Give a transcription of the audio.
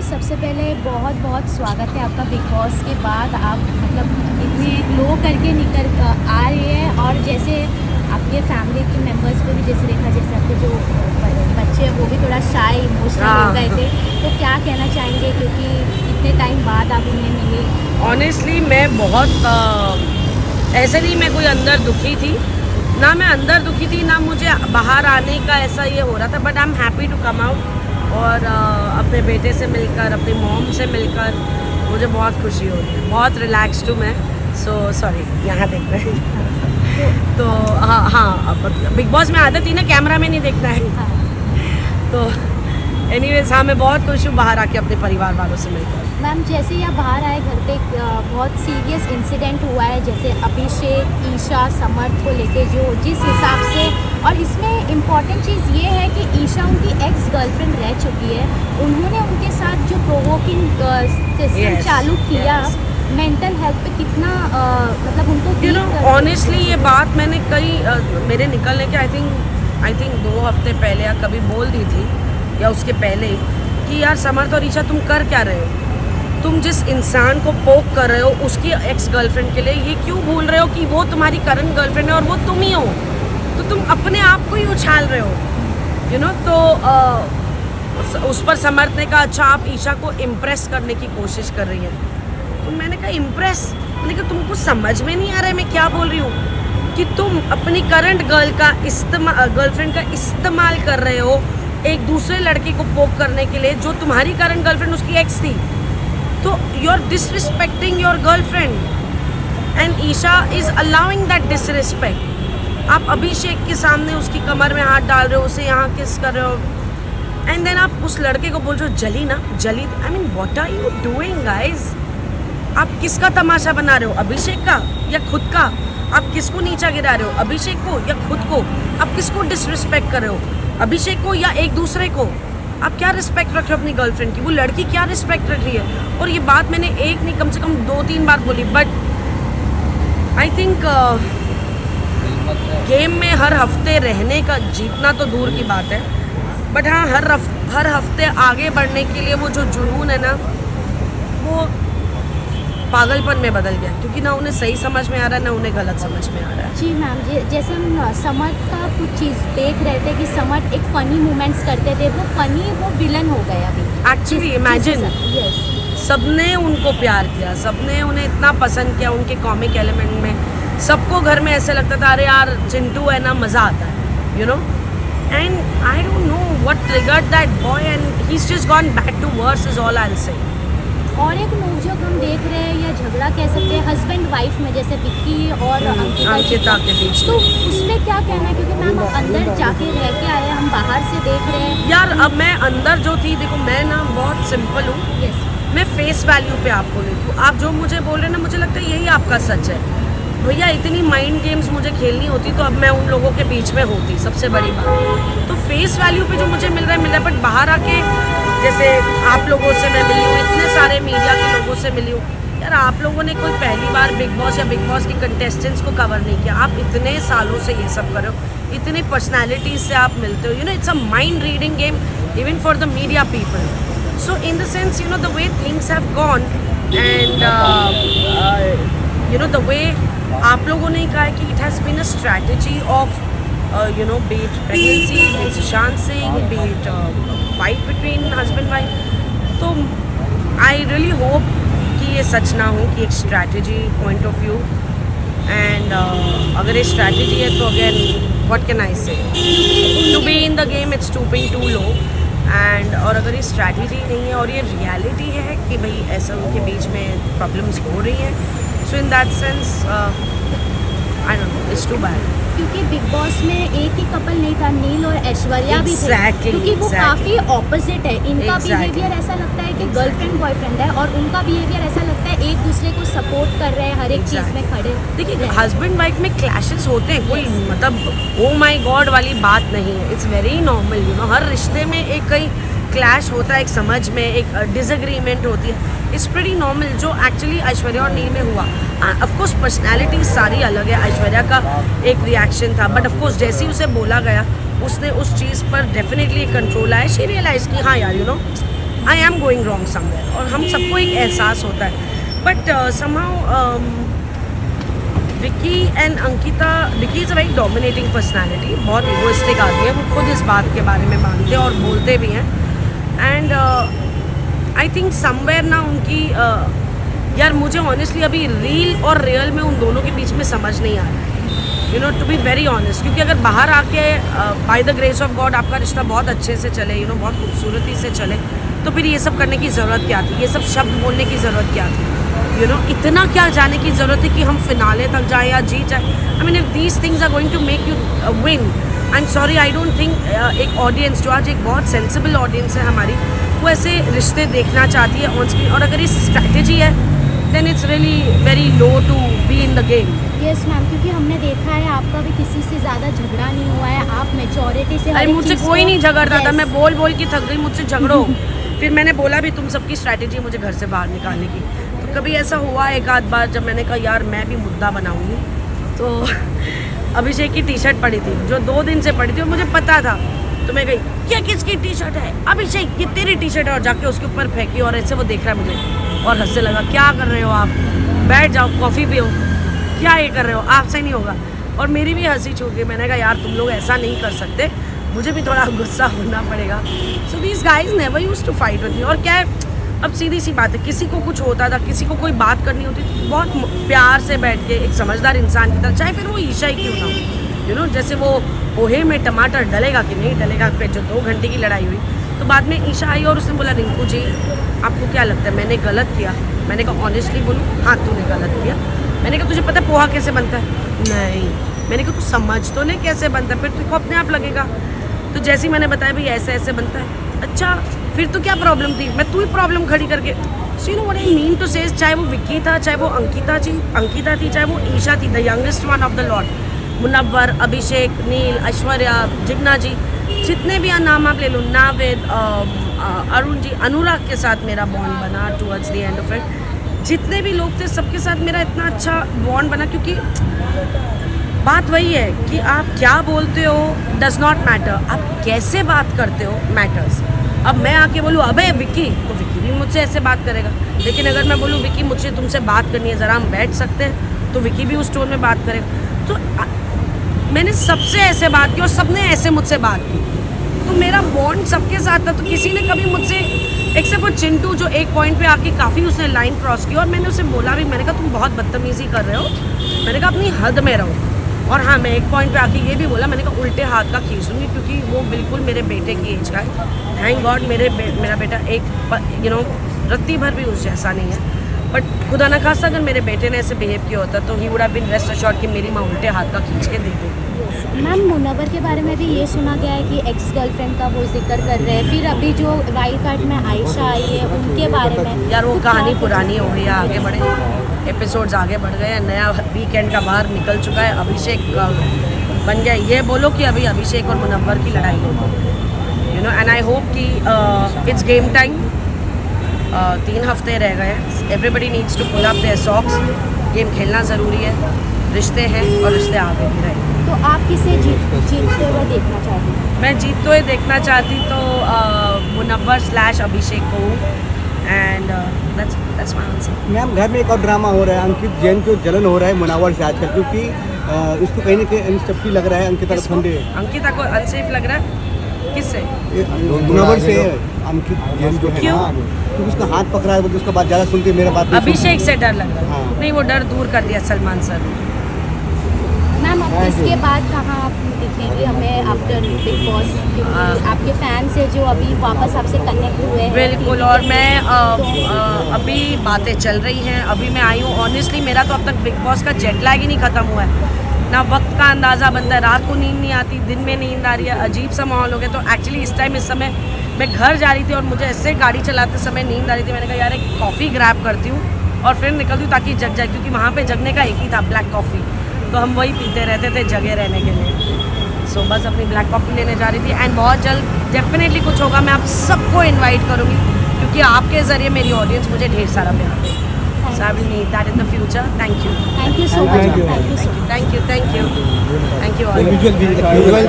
सबसे पहले बहुत बहुत स्वागत है आपका बिग बॉस के बाद। आप मतलब इतने लो करके निकल आ रहे हैं, और जैसे आपके फैमिली के मेंबर्स को भी जैसे देखा, जैसे आपके जो बच्चे हैं वो भी थोड़ा शाय इमोशनल हो गए थे, तो क्या कहना चाहेंगे क्योंकि इतने टाइम बाद आप उन्हें मिले? ऑनेस्टली मैं बहुत ऐसे नहीं, मैं कोई अंदर दुखी थी ना, मैं अंदर दुखी थी ना, मुझे बाहर आने का ऐसा ये हो रहा था। But I am happy to come out और अपने बेटे से मिलकर, अपनी मॉम से मिलकर मुझे बहुत खुशी हो रही है, बहुत रिलैक्स्ड हूँ मैं। सो सॉरी, यहाँ देख रहे हैं तो हाँ, बिग बॉस में आदत ही ना कैमरा में नहीं देखना है। तो एनीवेज हाँ, मैं बहुत खुश हूँ बाहर आके अपने परिवार वालों से मिलकर। मैम, जैसे ही आप बाहर आए घर पे, बहुत सीरियस इंसिडेंट हुआ है, जैसे अभिषेक, ईशा, समर्थ को लेके जो जिस हिसाब से, और इसमें इम्पॉर्टेंट चीज़ ये है कि ईशा उनकी एक्स गर्लफ्रेंड रह चुकी है, उन्होंने उनके साथ जो प्रोवोकिंग सिस्टम चालू किया, मेंटल हेल्थ पे कितना मतलब उनको ऑनेस्टली ये बात मैंने कई मेरे निकलने के आई थिंक 2 हफ्ते पहले या कभी बोल दी थी, या उसके पहले कि यार समर्थ और ईशा तुम कर क्या रहे हो? तुम जिस इंसान को पोक कर रहे हो उसकी एक्स गर्लफ्रेंड के लिए, ये क्यों भूल रहे हो कि वो तुम्हारी करंट गर्लफ्रेंड है और वो तुम ही हो? तो तुम अपने आप को ही उछाल रहे हो, यू नो। तो उस पर समर्थ ने कहा अच्छा आप ईशा को इम्प्रेस करने की कोशिश कर रही है। तो मैंने कहा इम्प्रेस? मैंने कहा तुमको समझ में नहीं आ रहा है मैं क्या बोल रही हूँ, कि तुम अपनी करंट गर्लफ्रेंड का इस्तेमाल कर रहे हो एक दूसरे लड़के को पोक करने के लिए, जो तुम्हारी करंट गर्लफ्रेंड उसकी एक्स थी। तो you are disrespecting your girlfriend and Isha is allowing that disrespect. आप अभिषेक के सामने उसकी कमर में हाथ डाल रहे हो, उसे यहाँ किस कर रहे हो, एंड देन आप उस लड़के को बोल रहे हो जली ना जली। I mean what are you doing guys? आप किसका तमाशा बना रहे हो, अभिषेक का या खुद का? आप किसको नीचा गिरा रहे हो, अभिषेक को या खुद को? आप किसको डिसरिस्पेक्ट कर रहे हो, अभिषेक को या एक दूसरे को? आप क्या रिस्पेक्ट रख रहे हो अपनी गर्लफ्रेंड की? वो लड़की क्या रिस्पेक्ट रख रही है? और ये बात मैंने एक नहीं कम से कम 2-3 बार बोली। बट आई थिंक गेम में हर हफ्ते रहने का, जीतना तो दूर की बात है, बट हाँ हर हफ्ते आगे बढ़ने के लिए वो जो जुनून है ना, वो पागलपन में बदल गया, क्योंकि ना उन्हें सही समझ में आ रहा है ना उन्हें गलत समझ में आ रहा है। जी मैम, जैसे हम समर्थ का कुछ चीज़ देख रहे थे कि समर्थ एक फ़नी मूवमेंट्स करते थे, वो विलन हो गया अभी। एक्चुअली इमेजिन, सबने उनको प्यार किया, सबने उन्हें इतना पसंद किया उनके कॉमिक एलिमेंट में, सबको घर में ऐसे लगता था अरे यार चिंटू है ना, मज़ा आता है, you know. And I don't know what triggered that boy and he is just gone back to worse is all I will say. और एक नोकझोंक हम देख रहे हैं या झगड़ा कह सकते हैं हस्बैंड वाइफ में, जैसे विक्की और अंकिता के बीच। तो उसमें क्या कहना है? क्योंकि मैम हम अंदर जाके रह के आए, हम बाहर से देख रहे हैं यार। अब मैं अंदर जो थी, देखो मैं ना बहुत सिंपल हूँ, मैं फेस वैल्यू पे आपको लेती हूँ। आप जो मुझे बोल रहे हैं ना, मुझे लगता है यही आपका सच है। भैया इतनी माइंड गेम्स मुझे खेलनी होती तो अब मैं उन लोगों के बीच में होती, सबसे बड़ी बात। तो फेस वैल्यू पे जो मुझे मिल रहा है, बट बाहर आके जैसे आप लोगों से मैं मिली हूँ, इतने सारे मीडिया के लोगों से मिली हूँ, यार आप लोगों ने कोई पहली बार बिग बॉस या बिग बॉस के कंटेस्टेंट्स को कवर नहीं किया। आप इतने सालों से ये सब कर रहे हो, इतनी पर्सनैलिटीज से आप मिलते हो, you know it's a mind reading game even for the media people. So in the sense you know the way things have gone and you know the way आप लोगों ने कहा है कि it has been a strategy of you know, be it pregnancy, be it Sushant Singh, be it fight between husband wife. तो I really hope कि ये सच ना हो, कि एक strategy point of view, and अगर ये strategy है तो again what can I say, to be in the game it's stooping too low, and और अगर ये strategy नहीं है और ये reality है कि भाई ऐसा उनके बीच में problems हो रही हैं, so in that sense I don't know, it's too bad. क्योंकि बिग बॉस में एक ही कपल नहीं था, नील और ऐश्वर्या भी थे, क्योंकि वो काफ़ी ऑपोजिट है। इनका बिहेवियर ऐसा लगता है कि गर्लफ्रेंड बॉयफ्रेंड है, और उनका बिहेवियर ऐसा लगता है एक दूसरे को सपोर्ट कर रहे हैं, हर एक चीज़ में खड़े। देखिए हस्बैंड वाइफ में क्लैशेस होते हैं, कोई मतलब ओ माई गॉड वाली बात नहीं है, it's very normal, you know. हर रिश्ते में एक कहीं क्लैश होता है, एक समझ में एक डिसएग्रीमेंट होती है, इट्स प्रीटी नॉर्मल, जो एक्चुअली ऐश्वर्या और नील में हुआ। ऑफकोर्स पर्सनैलिटी सारी अलग है, ऐश्वर्या का एक रिएक्शन था, बट ऑफकोर्स जैसे ही उसे बोला गया उसने उस चीज़ पर डेफिनेटली कंट्रोल आया, शी रियलाइज कि हाँ यार you know I am going wrong somewhere, और हम सबको एक एहसास होता है. But somehow Vicky and Ankita, Vicky is a very dominating personality, बहुत इगोइस्टिक आदमी है, वो खुद इस बात के बारे में मानते हैं और बोलते भी हैं. एंड आई थिंक समवेयर ना उनकी यार मुझे ऑनेस्टली अभी रील और रियल में उन दोनों के बीच में समझ नहीं आ रहा है, you know, to be very honest. क्योंकि अगर बाहर आके by the grace of God आपका रिश्ता बहुत अच्छे से चले, यू नो, बहुत खूबसूरती से चले, तो फिर ये सब करने की ज़रूरत क्या थी, ये सब शब्द बोलने की ज़रूरत क्या थी, यू नो, इतना क्या जाने की ज़रूरत है कि हम फिनाले तक जाए या जीत जाए. I mean if these things are going to make you win, I am sorry, I don't think एक ऑडियंस जो आज एक बहुत सेंसिबल ऑडियंस है हमारी, वो ऐसे रिश्ते देखना चाहती है ऑन स्क्रीन. और अगर ये स्ट्रैटेजी है then it's really very low to be in the game. Yes ma'am, क्योंकि हमने देखा है आपका भी किसी से ज़्यादा झगड़ा नहीं हुआ है, आप मेजोरिटी से. अरे मुझसे कोई नहीं झगड़ता था, मैं बोल बोल के थक गई, मुझसे झगड़ो. फिर मैंने बोला भी तुम सबकी स्ट्रैटेजी मुझे घर से बाहर निकालने की. तो कभी ऐसा हुआ एक आध बार जब मैंने कहा यार मैं भी मुद्दा बनाऊंगी, तो अभिषेक की टी शर्ट पड़ी थी जो 2 दिन से पड़ी थी और मुझे पता था. तो मैं गई, क्या किसकी टी शर्ट है? अभिषेक, ये तेरी टी शर्ट है, और जाके उसके ऊपर फेंकी. और ऐसे वो देख रहा है मुझे और हंसने लगा, क्या कर रहे हो आप, बैठ जाओ कॉफ़ी पियो, क्या ये कर रहे हो, आपसे नहीं होगा. और मेरी भी हंसी छूट गई. मैंने कहा यार तुम लोग ऐसा नहीं कर सकते, मुझे भी थोड़ा गुस्सा होना पड़ेगा. So these guys never used to fight with me. और क्या है, अब सीधी सी बात है, किसी को कुछ होता था, किसी को कोई बात करनी होती तो बहुत प्यार से बैठ के एक समझदार इंसान की तरह, चाहे फिर वो ईशा ही क्यों ना हो, यू नो, जैसे वो पोहे में टमाटर डलेगा कि नहीं डलेगा पे जो 2 घंटे की लड़ाई हुई, तो बाद में ईशा आई और उसने बोला रिंकू जी आपको क्या लगता है मैंने गलत किया? मैंने कहा ऑनेस्टली बोलूँ, हाँ तूने गलत किया. मैंने कहा तुझे पता है पोहा कैसे बनता है? नहीं. मैंने कहा तू समझ तो नहीं कैसे बनता है, फिर तुझको अपने आप लगेगा. तो जैसे ही मैंने बताया भाई ऐसे ऐसे बनता है, अच्छा फिर तो क्या प्रॉब्लम थी, मैं तू ही प्रॉब्लम खड़ी करके. So you know what I mean to say, चाहे वो विक्की था, चाहे वो अंकिता थी, चाहे वो ईशा थी, the youngest one of the lot, Munawar, Abhishek, Neel, Aishwarya, Jigna ji, जितने भी नाम आप ले लो, नावेद, अरुण जी, अनुराग के साथ मेरा बॉन्ड बना towards the end of it. जितने भी लोग थे सबके साथ मेरा इतना अच्छा बॉन्ड बना, क्योंकि बात वही है कि आप क्या बोलते हो डज नॉट मैटर, आप कैसे बात करते हो मैटर्स. अब मैं आके बोलूँ अबे विक्की, तो विक्की भी मुझसे ऐसे बात करेगा. लेकिन अगर मैं बोलूँ विक्की मुझसे तुमसे बात करनी है, ज़रा हम बैठ सकते हैं, तो विक्की भी उस टोन में बात करेगा. तो मैंने सबसे ऐसे बात की और सबने ऐसे मुझसे बात की, तो मेरा बॉन्ड सबके साथ था. तो किसी ने कभी मुझसे, एक्सेप्ट वो चिंटू जो एक पॉइंट पे आके काफ़ी उसने लाइन क्रॉस की, और मैंने उसे बोला भी, मैंने कहा तुम बहुत बदतमीज़ी कर रहे हो, मैंने कहा अपनी हद में रहो. और हाँ, मैं एक पॉइंट पे आके ये भी बोला, मैंने कहा उल्टे हाथ का खींच दूँगी, क्योंकि वो बिल्कुल मेरे बेटे की एज का है. थैंक गॉड मेरा बेटा एक यू नो रत्ती भर भी उस जैसा नहीं है. बट खुदा न खासा अगर मेरे बेटे ने ऐसे बिहेव किया होता तो he would have been rest assured कि मेरी माँ उल्टे हाथ का खींच के दे देगी. मैम मुनव्वर के बारे में भी ये सुना गया है कि एक्स गर्लफ्रेंड का वो जिक्र कर रहे हैं. फिर अभी जो वाइल्ड कार्ड में आयशा आई है उनके बारे में, यार वो कहानी पुरानी हो गई है, आगे बढ़े, एपिसोड्स आगे बढ़ गए हैं, नया वीकेंड का बाहर निकल चुका है. अभिषेक बन गया, ये बोलो कि अभी अभिषेक और मुनव्वर की लड़ाई हो, you know. And I hope कि इट्स गेम टाइम. 3 हफ्ते रह गए हैं. Everybody needs to pull up their socks. Game खेलना ज़रूरी है, रिश्ते हैं और रिश्ते आगे भी रहेंगे. तो आप किसे जीतते हुए देखना चाहती हैं? मैं जीतते हुए देखना चाहती तो मुनव्वर / अभिषेक को, and that's my answer. Ma'am घर में एक और ड्रामा हो रहा है, अंकित जैन को जलन हो रहा है मुनव्वर से आजकल, क्योंकि इसको कहीं ना कहीं अनसेफ्टी लग रहा है. अंकिता को फंदे, अंकिता को अनसेफ लग रहा है. किससे? मुनव्वर से. अंकित जैन जो है क्यों? ना, क्योंकि उसका हाथ पकड़ा है, उसका बात ज़्यादा सुनती है, मेरा बात नहीं अभिषेक से डर लग रहा है. हाँ. नहीं, वो डर दूर कर दिया सलमान सर ने. मैम अब इसके बाद कहाँ आप दिखेंगी हमें आफ्टर बिग बॉस? क्योंकि आपके फैंस है जो अभी वापस आपसे कनेक्ट हुए हैं. बिल्कुल. और मैं अभी बातें चल रही हैं, अभी मैं आई हूँ. ऑनेस्टली मेरा तो अब तक बिग बॉस का जेट लैग ही नहीं ख़त्म हुआ है. ना वक्त का अंदाज़ा बनता है, रात को नींद नहीं आती, दिन में नींद आ रही है, अजीब सा माहौल हो गया. तो एक्चुअली इस समय मैं घर जा रही थी और मुझे ऐसे गाड़ी चलाते समय नींद आ रही थी. मैंने कहा यार एक कॉफ़ी ग्रैब करती हूँ और फिर निकलती हूँ ताकि जग जाए, क्योंकि वहाँ पे जगने का एक ही था, ब्लैक कॉफ़ी. तो हम वही पीते रहते थे जगे रहने के लिए. सो बस अपनी ब्लैक कॉफ़ी लेने जा रही थी. एंड बहुत जल्द डेफिनेटली कुछ होगा. मैं आप सबको इन्वाइट करूँगी, क्योंकि आपके ज़रिए मेरी ऑडियंस मुझे ढेर सारा प्यार दे. So I will need that in the future. Thank you. Thank you so much. Thank you. Thank you. Thank you. Thank you. Thank you all. visual